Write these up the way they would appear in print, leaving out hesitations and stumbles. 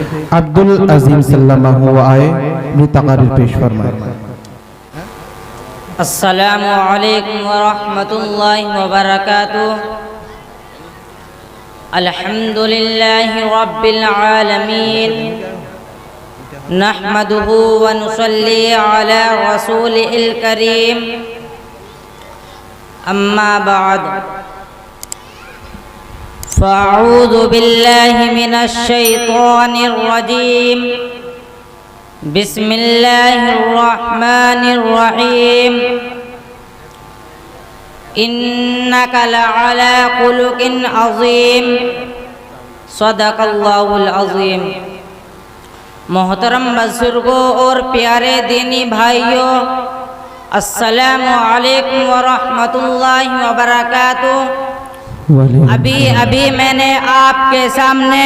عبدالعظیم سلامہ ہوا آئے اپنی تقاریر پیش فرمائے۔ السلام علیکم ورحمۃ اللہ وبرکاتہ۔ الحمد للہ رب العالمین، نحمده ونصلی علی رسوله الکریم، اما بعد فاعوذ باللہ من الشیطان الرجیم، بسم اللہ الرحمن الرحیم، انک لعلی خلق عظیم، صدق اللہ العظیم۔ محترم بزرگوں اور پیارے دینی بھائیوں، السلام علیکم ورحمۃ اللہ وبرکاتہ۔ ابھی میں نے آپ کے سامنے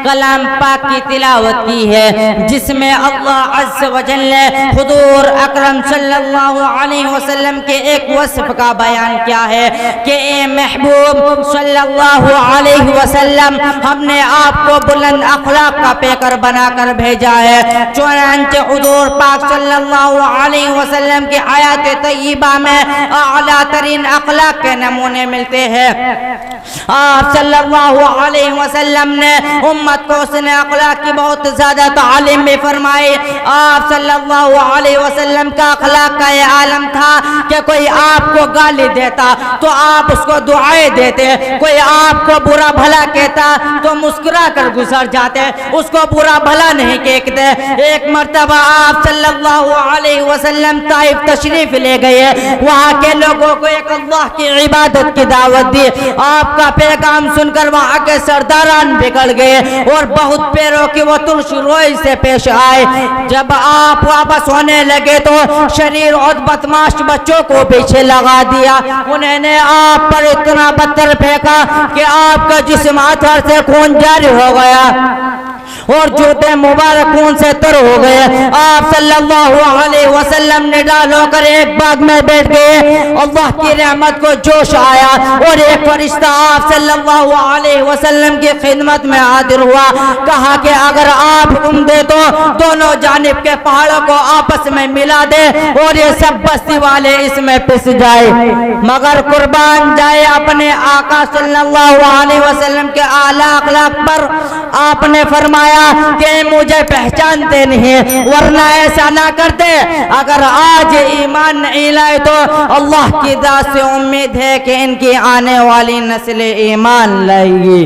کلام پاک کی تلاوت کی ہے، جس میں اللہ عز و جل نے حضور اکرم صلی اللہ علیہ وسلم کے ایک وصف کا بیان کیا ہے کہ اے محبوب صلی اللہ علیہ وسلم، ہم نے آپ کو بلند اخلاق کا پیکر بنا کر بھیجا ہے۔ چنانچہ حضور پاک صلی اللہ علیہ وسلم کی آیات طیبہ میں اعلیٰ ترین اخلاق کے نمونے ملتے ہیں۔ آپ صلی اللہ علیہ وسلم نے امت کو حسن اخلاق کی بہت زیادہ تعلیم بھی فرمائی۔ آپ صلی اللہ علیہ وسلم کا اخلاق کا یہ عالم تھا کہ کوئی آپ کو گالی دیتا تو آپ اس کو دعائیں دیتے، کوئی آپ کو برا بھلا کہتا تو مسکرا کر گزر جاتے، اس کو برا بھلا نہیں کہتے۔ ایک مرتبہ آپ صلی اللہ علیہ وسلم طائف تشریف لے گئے، وہاں کے لوگوں کو ایک اللہ کی عبادت کی دعوت دی۔ آپ کا پیغام سن کر وہاں کے سرداران بگڑ گئے اور بہت پیروں کی وہ ترش روئی سے پیش آئے۔ جب آپ واپس ہونے لگے تو شریر اور بدمعاش بچوں کو پیچھے لگا دیا، انہوں نے آپ پر اتنا پتھر پھینکا کہ آپ کا جسم ہتھیار سے خون جاری ہو گیا اور جوتے مبارک خون سے تر ہو گئے۔ آپ صلی اللہ علیہ وسلم نے ڈال ہو کر ایک باغ میں بیٹھ گئے۔ اللہ کی رحمت کو جوش آیا اور ایک فرشتہ آپ صلی اللہ علیہ وسلم کی خدمت میں حاضر ہوا، کہا کہ اگر آپ حکم دے تو دونوں جانب کے پہاڑوں کو آپس میں ملا دے اور یہ سب بستی والے اس میں پس جائے۔ مگر قربان جائے اپنے آقا صلی اللہ علیہ وسلم کے اعلیٰ اخلاق پر، آپ نے فرمایا کہ مجھے پہچانتے نہیں، ورنہ ایسا نہ کرتے۔ اگر آج ایمان نہیں لائے تو اللہ کی ذات سے امید ہے کہ ان کی آنے والی نسل ایمان لائے گی۔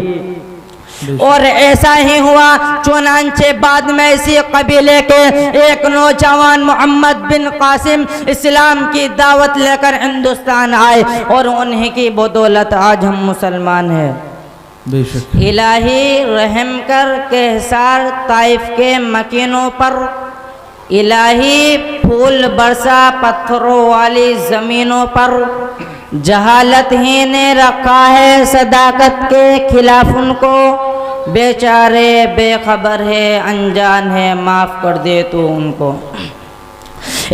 اور ایسا ہی ہوا۔ چنانچہ بعد میں اسی قبیلے کے ایک نوجوان محمد بن قاسم اسلام کی دعوت لے کر ہندوستان آئے اور انہی کی بدولت آج ہم مسلمان ہیں۔ الہی رحم کر کہسار طائف کے مکینوں پر، الہی پھول برسا پتھروں والی زمینوں پر، جہالت ہی نے رکھا ہے صداقت کے خلاف ان کو، بیچارے بے خبر ہے انجان ہے، معاف کر دے تو ان کو۔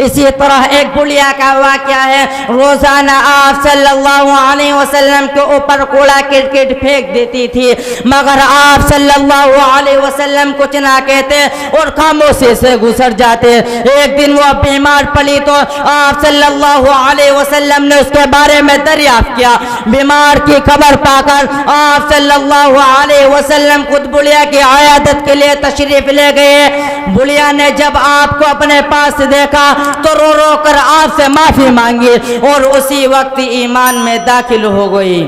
اسی طرح ایک بڑھیا کا واقعہ ہے، روزانہ آپ صلی اللہ علیہ وسلم کے اوپر کوڑا کرکٹ پھینک دیتی تھی، مگر آپ صلی اللہ علیہ وسلم کچھ نہ کہتے اور خاموشی سے گزر جاتے۔ ایک دن وہ بیمار پڑی تو آپ صلی اللہ علیہ وسلم نے اس کے بارے میں دریافت کیا۔ بیمار کی خبر پا کر آپ صلی اللہ علیہ وسلم خود بڑھیا کی عیادت کے لیے تشریف لے گئے۔ بڑھیا نے جب آپ کو اپنے پاس دیکھا تو رو رو کر آپ سے معافی مانگی اور اسی وقت ایمان میں داخل ہو گئی۔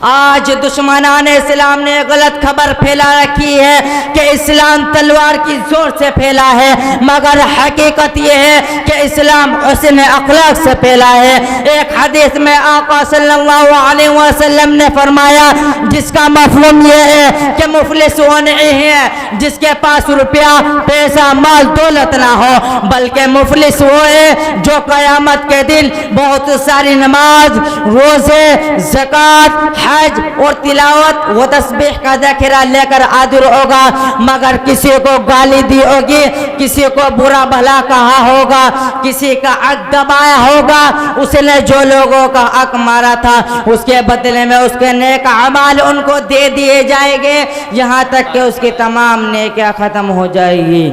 آج دشمنان اسلام نے غلط خبر پھیلا رکھی ہے کہ اسلام تلوار کی زور سے پھیلا ہے، مگر حقیقت یہ ہے کہ اسلام حسن اخلاق سے پھیلا ہے۔ ایک حدیث میں آقا صلی اللہ علیہ وسلم نے فرمایا، جس کا مفہوم یہ ہے کہ مفلس وہ نہیں ہے جس کے پاس روپیہ پیسہ مال دولت نہ ہو، بلکہ مفلس وہ ہے جو قیامت کے دن بہت ساری نماز، روزے، زکوٰۃ، حج اور تلاوت و تسبیح کا ذخیرہ لے کر حاضر ہوگا، مگر کسی کو گالی دی ہوگی، کسی کو برا بھلا کہا ہوگا، کسی کا حق دبایا ہوگا، اس نے جو لوگوں کا حق مارا تھا اس کے بدلے میں اس کے نیک اعمال ان کو دے دیے جائیں گے، یہاں تک کہ اس کی تمام نیکیاں ختم ہو جائے گی۔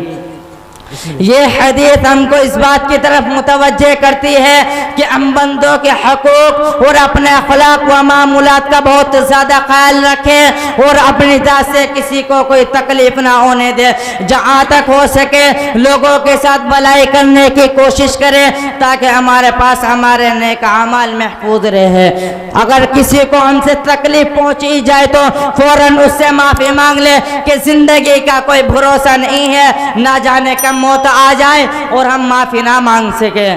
یہ حدیث ہم کو اس بات کی طرف متوجہ کرتی ہے کہ ہم بندوں کے حقوق اور اپنے اخلاق و معمولات کا بہت زیادہ خیال رکھیں اور اپنی ذات سے کسی کو کوئی تکلیف نہ ہونے دے، جہاں تک ہو سکے لوگوں کے ساتھ بھلائی کرنے کی کوشش کریں تاکہ ہمارے پاس ہمارے نیک اعمال محفوظ رہے۔ اگر کسی کو ہم سے تکلیف پہنچی جائے تو فوراً اس سے معافی مانگ لے کہ زندگی کا کوئی بھروسہ نہیں ہے، نہ جانے کب موت آ جائے اور ہم معافی نہ مانگ سکے۔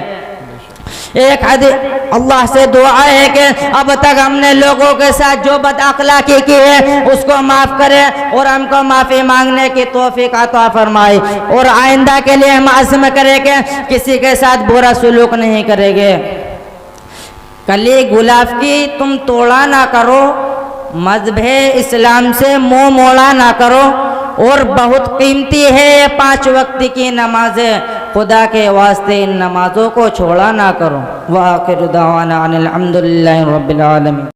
ایک حدیث اللہ سے دعا ہے کہ اب تک ہم نے لوگوں کے ساتھ جو بد اخلاقی کی ہے اس کو معاف کرے اور ہم کو معافی مانگنے کی توفیق عطا فرمائے، اور آئندہ کے لیے ہم عزم کریں کہ کسی کے ساتھ برا سلوک نہیں کریں گے۔ کلی گلاب کی تم توڑا نہ کرو، مذہب اسلام سے منہ موڑا نہ کرو، اور بہت قیمتی ہے یہ 5 وقت کی نمازیں، خدا کے واسطے ان نمازوں کو چھوڑا نہ کرو۔ وآخر دعوانا ان الحمدللہ رب العالمین۔